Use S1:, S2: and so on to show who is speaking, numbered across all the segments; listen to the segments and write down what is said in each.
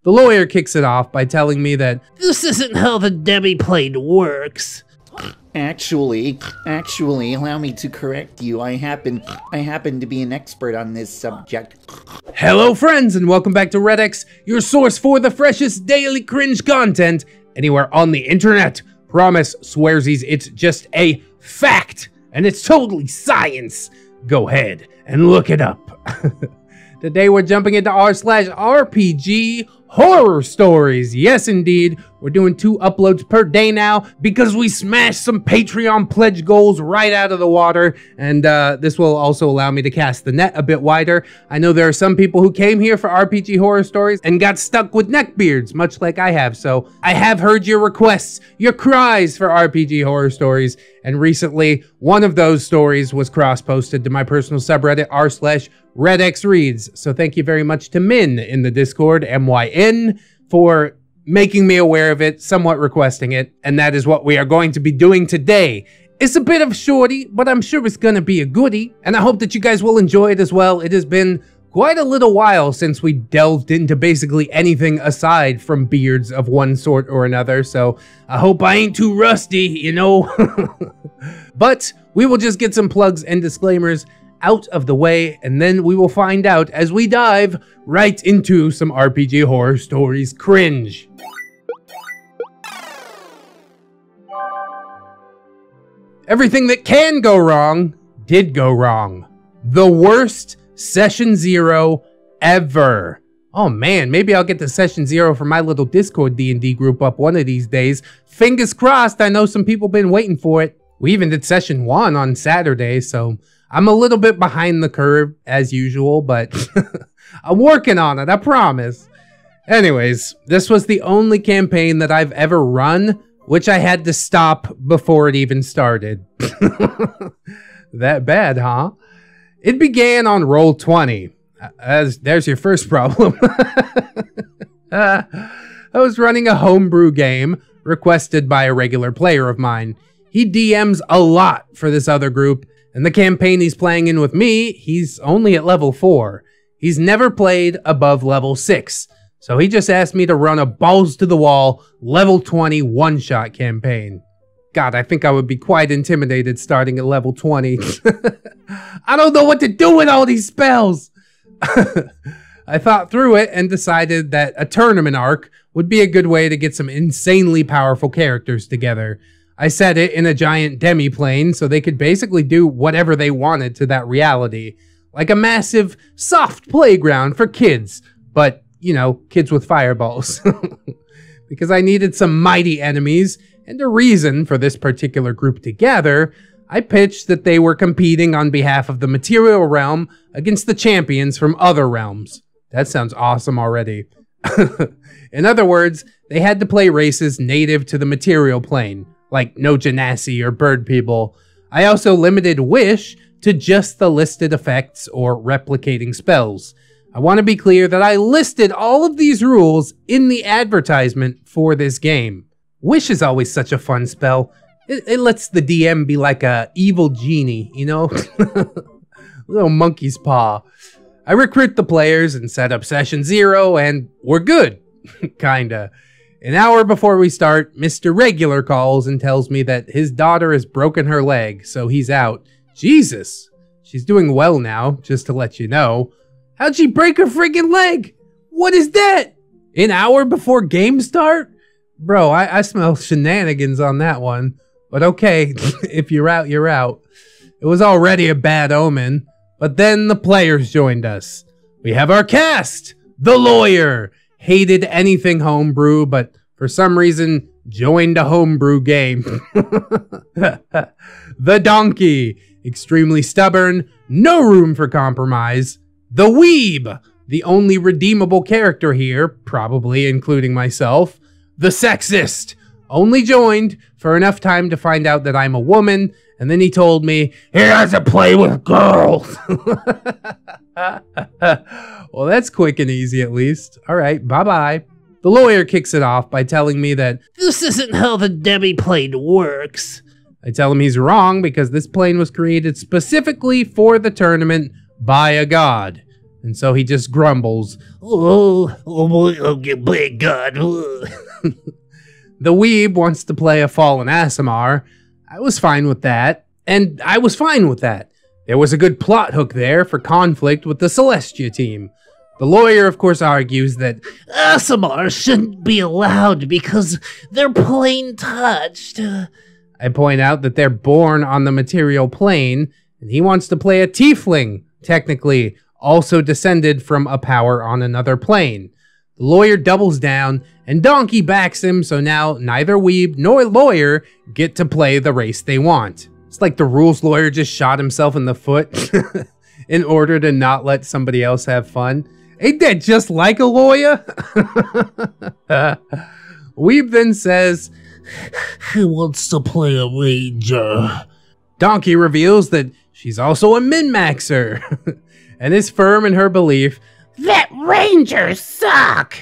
S1: The lawyer kicks it off by telling me that
S2: this isn't how the Debbie plane works.
S3: Actually, allow me to correct you. I happen to be an expert on this subject.
S1: hello friends and welcome back to ReddX, your source for the freshest daily cringe content anywhere on the internet. Promise, swearsies, it's just a fact and it's totally science. Go ahead and look it up. Today we're jumping into r/RPG Horror Stories. Yes, indeed. We're doing 2 uploads per day now because we smashed some Patreon pledge goals right out of the water. And this will also allow me to cast the net a bit wider. I know there are some people who came here for RPG Horror Stories and got stuck with neckbeards, much like I have. So I have heard your requests, your cries for RPG Horror Stories. And recently, one of those stories was cross-posted to my personal subreddit, r/ReddX Reads. So thank you very much to Min in the Discord, MYN, for making me aware of it, somewhat requesting it, and that is what we are going to be doing today. It's a bit of a shorty, but I'm sure it's gonna be a goodie, and I hope that you guys will enjoy it as well. It has been quite a little while since we delved into basically anything aside from beards of one sort or another, so I hope I ain't too rusty, you know? But we will just get some plugs and disclaimers out of the way, and then we will find out as we dive right into some RPG Horror Stories cringe. Everything that can go wrong did go wrong. The worst Session 0 ever. Oh man, maybe I'll get to Session 0 for my little Discord D&D group up one of these days. Fingers crossed, I know some people been waiting for it. We even did Session 1 on Saturday, so I'm a little bit behind the curve as usual, but I'm working on it, I promise. Anyways, this was the only campaign that I've ever run, which I had to stop before it even started. That bad, huh? It began on Roll20. There's your first problem. I was running a homebrew game requested by a regular player of mine. He DMs a lot for this other group, and the campaign he's playing in with me, he's only at level 4. He's never played above level 6. So he just asked me to run a balls to the wall, level 20 one-shot campaign. God, I think I would be quite intimidated starting at level 20. I don't know what to do with all these spells. I thought through it and decided that a tournament arc would be a good way to get some insanely powerful characters together. I set it in a giant demi-plane so they could basically do whatever they wanted to that reality. Like a massive, soft playground for kids. But, you know, kids with fireballs. Because I needed some mighty enemies, and a reason for this particular group to gather, I pitched that they were competing on behalf of the material realm against the champions from other realms. That sounds awesome already. In other words, they had to play races native to the material plane, like no genasi or bird people. I also limited Wish to just the listed effects or replicating spells. I want to be clear that I listed all of these rules in the advertisement for this game. Wish is always such a fun spell. It lets the DM be like a evil genie, you know? Little monkey's paw. I recruit the players and set up Session 0 and we're good. Kinda. An hour before we start, Mr. Regular calls and tells me that his daughter has broken her leg, so he's out. Jesus! She's doing well now, just to let you know. How'd she break her friggin' leg? What is that? An hour before game start? Bro, I smell shenanigans on that one. But okay, if you're out, you're out. It was already a bad omen. But then the players joined us. We have our cast! The lawyer! Hated anything homebrew, but for some reason, joined a homebrew game. The donkey! Extremely stubborn, no room for compromise. The weeb! The only redeemable character here, probably including myself. The sexist! Only joined for enough time to find out that I'm a woman, and then he told me, he doesn't play with girls! Well, that's quick and easy at least. Alright, bye-bye. The lawyer kicks it off by telling me that
S2: this isn't how the Debbie plane works.
S1: I tell him he's wrong because this plane was created specifically for the tournament by a god. and so he just grumbles,
S2: My God.
S1: The weeb wants to play a fallen Aasimar. I was fine with that, and I was fine with that. There was a good plot hook there for conflict with the Celestia team. The lawyer, of course, argues that
S2: Aasimar shouldn't be allowed because they're plain touched.
S1: I point out that they're born on the material plane, and he wants to play a tiefling, technically, also descended from a power on another plane. The lawyer doubles down, and Donkey backs him, so now neither weeb nor lawyer get to play the race they want. It's like the rules lawyer just shot himself in the foot in order to not let somebody else have fun. Ain't that just like a lawyer? Weeb then says,
S2: He wants to play a ranger.
S1: Donkey reveals that she's also a min-maxer and is firm in her belief
S2: That rangers suck!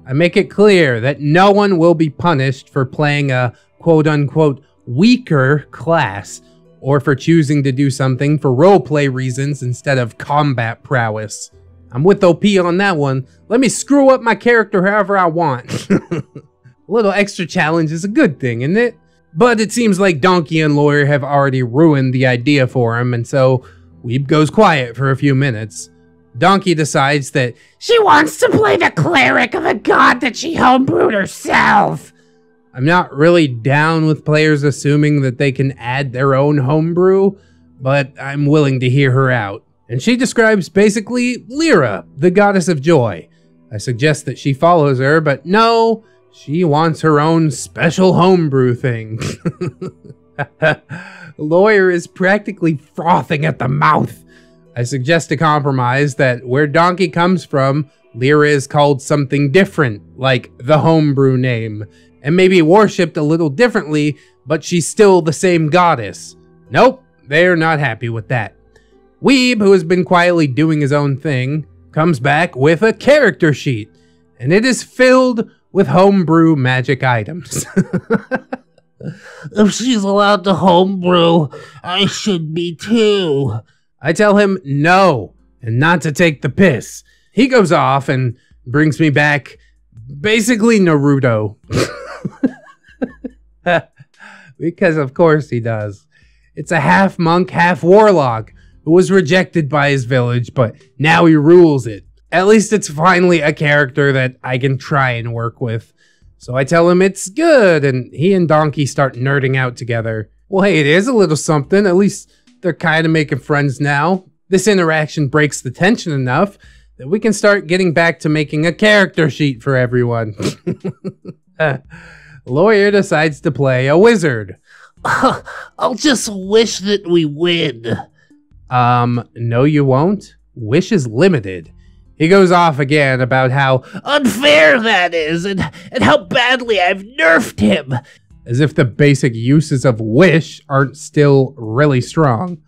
S1: I make it clear that no one will be punished for playing a quote-unquote weaker class or for choosing to do something for roleplay reasons instead of combat prowess. I'm with OP on that one. Let me screw up my character however I want. A little extra challenge is a good thing, isn't it? But it seems like Donkey and Lawyer have already ruined the idea for him, and so Weeb goes quiet for a few minutes. Donkey decides that
S2: She wants to play the cleric of a god that she homebrewed herself.
S1: I'm not really down with players assuming that they can add their own homebrew, but I'm willing to hear her out. And she describes basically Lyra, the goddess of joy. I suggest that she follows her, but no, she wants her own special homebrew thing. Lawyer is practically frothing at the mouth. I suggest a compromise that where Donkey comes from, Lyra is called something different, like the homebrew name, and maybe worshipped a little differently, but she's still the same goddess. Nope, they're not happy with that. Weeb, who has been quietly doing his own thing, comes back with a character sheet, and it is filled with homebrew magic items.
S2: If she's allowed to homebrew, I should be too.
S1: I tell him no, and not to take the piss. He goes off and brings me back basically Naruto. Because of course he does. It's a half monk, half warlock who was rejected by his village, but now he rules it. At least it's finally a character that I can try and work with. So I tell him it's good, and he and Donkey start nerding out together. Well, hey, it is a little something. At least they're kind of making friends now. This interaction breaks the tension enough that we can start getting back to making a character sheet for everyone. Lawyer decides to play a wizard.
S2: I'll just wish that we win.
S1: No you won't. Wish is limited. He goes off again about how
S2: Unfair that is, and how badly I've nerfed him.
S1: as if the basic uses of wish aren't still really strong.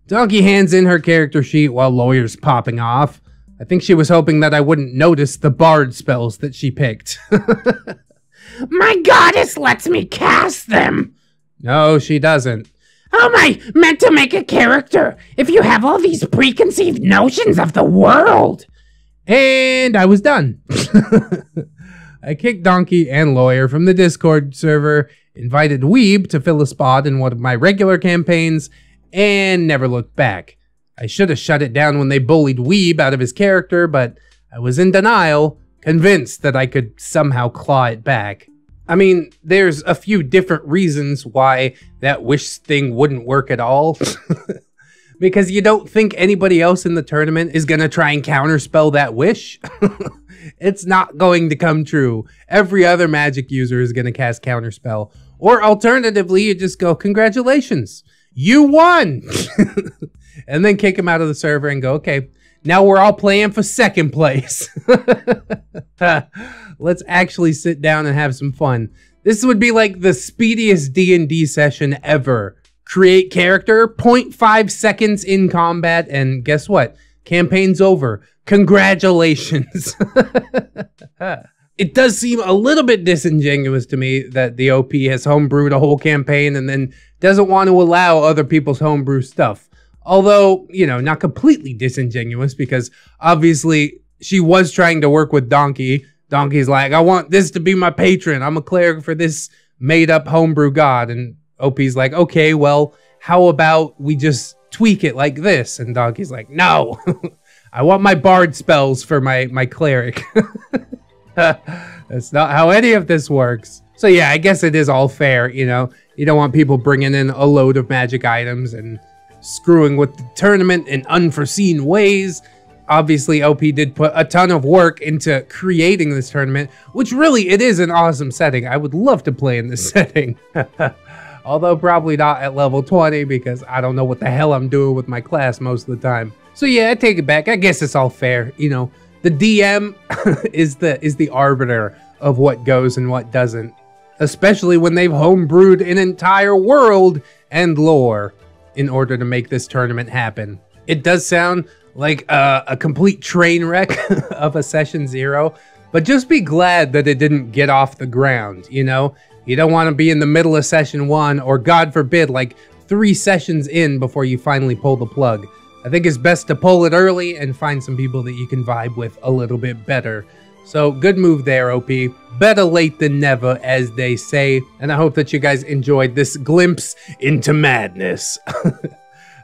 S1: Donkey hands in her character sheet while Lawyer's popping off. I think she was hoping that I wouldn't notice the bard spells that she picked.
S2: My goddess lets me cast them.
S1: No, she doesn't.
S2: How am I meant to make a character if you have all these preconceived notions of the world?
S1: And I was done. I kicked Donkey and Lawyer from the Discord server, invited Weeb to fill a spot in one of my regular campaigns, and never looked back. I should have shut it down when they bullied Weeb out of his character, but I was in denial, convinced that I could somehow claw it back. I mean, there's a few different reasons why that wish thing wouldn't work at all. Because you don't think anybody else in the tournament is going to try and counterspell that wish. It's not going to come true. Every other magic user is going to cast counterspell. Or alternatively, you just go, congratulations, you won! And then kick him out of the server and go, okay, now we're all playing for second place. Let's actually sit down and have some fun. This would be like the speediest D&D session ever. Create character, 0.5 seconds in combat, and guess what? Campaign's over. Congratulations. It does seem a little bit disingenuous to me that the OP has homebrewed a whole campaign and then doesn't want to allow other people's homebrew stuff. Although, you know, not completely disingenuous, because obviously she was trying to work with Donkey. Donkey's like, I want this to be my patron. I'm a cleric for this made-up homebrew god. And OP's like, okay, well, how about we just tweak it like this? And Donkey's like, no, I want my bard spells for my cleric. That's not how any of this works. So yeah, I guess it is all fair, you know. You don't want people bringing in a load of magic items and screwing with the tournament in unforeseen ways. Obviously, OP did put a ton of work into creating this tournament, which really, it is an awesome setting. I would love to play in this setting. Although probably not at level 20, because I don't know what the hell I'm doing with my class most of the time. So yeah, I take it back. I guess it's all fair. You know, the DM is the arbiter of what goes and what doesn't. Especially when they've homebrewed an entire world and lore in order to make this tournament happen. It does sound like a complete train wreck of a session 0, but just be glad that it didn't get off the ground, you know? You don't want to be in the middle of session 1, or God forbid, like 3 sessions in before you finally pull the plug. I think it's best to pull it early and find some people that you can vibe with a little bit better. So good move there, OP. Better late than never, as they say. And I hope that you guys enjoyed this glimpse into madness.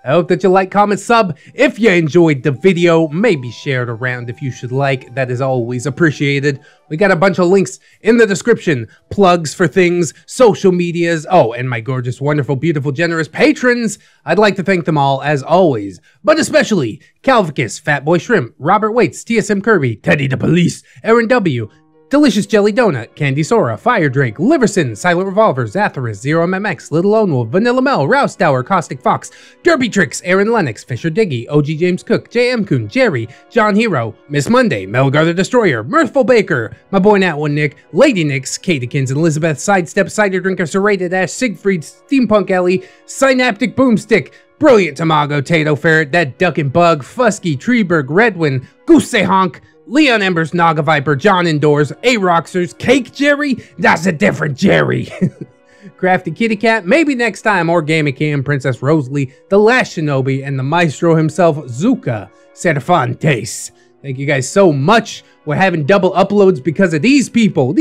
S1: I hope that you like, comment, sub if you enjoyed the video. Maybe share it around if you should like. That is always appreciated. We got a bunch of links in the description. Plugs for things, social medias. Oh, and my gorgeous, wonderful, beautiful, generous patrons. I'd like to thank them all as always. But especially Calvicus, Fatboy Shrimp, Robert Waits, TSM Kirby, Teddy the Police, Aaron W., Delicious Jelly Donut, Candy Sora, Fire Drake, Liverson, Silent Revolver, Zathras, Zero MMX, Little Lone Wolf, Vanilla Mel, Rouse Tower, Caustic Fox, Derby Tricks, Aaron Lennox, Fisher Diggy, OG James Cook, JM Coon, Jerry, John Hero, Miss Monday, Melgar the Destroyer, Mirthful Baker, my boy Nat One Nick, Lady Nix, Katikins and Elizabeth, Sidestep, Cider Drinker, Serrated Ash, Siegfried, Steampunk Ellie, Synaptic Boomstick, Brilliant Tamago, Tato Ferret, That Duck and Bug, Fusky, Treeberg, Redwin, Goose Honk, Leon Embers, Naga Viper, John Indoors, A-Roxers, Cake Jerry? That's a different Jerry. Crafty Kitty Cat, maybe next time, or Gaming Cam, Princess Rosalie, The Last Shinobi, and the Maestro himself, Zuka Cervantes. Thank you guys so much. We're having double uploads because of these people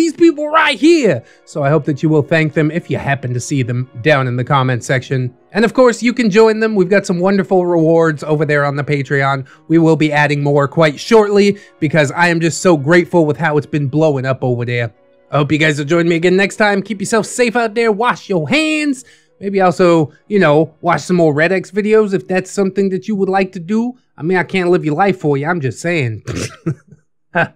S1: right here. So I hope that you will thank them if you happen to see them down in the comment section. And of course, you can join them. We've got some wonderful rewards over there on the Patreon. We will be adding more quite shortly because I am just so grateful with how it's been blowing up over there. I hope you guys will join me again next time. Keep yourself safe out there. Wash your hands. Maybe also, you know, watch some more ReddX videos if that's something that you would like to do. I mean, I can't live your life for you. I'm just saying. But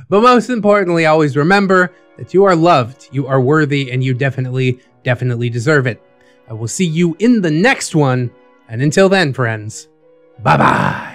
S1: most importantly, always remember that you are loved, you are worthy, and you definitely deserve it. I will see you in the next one. And until then, friends, bye-bye.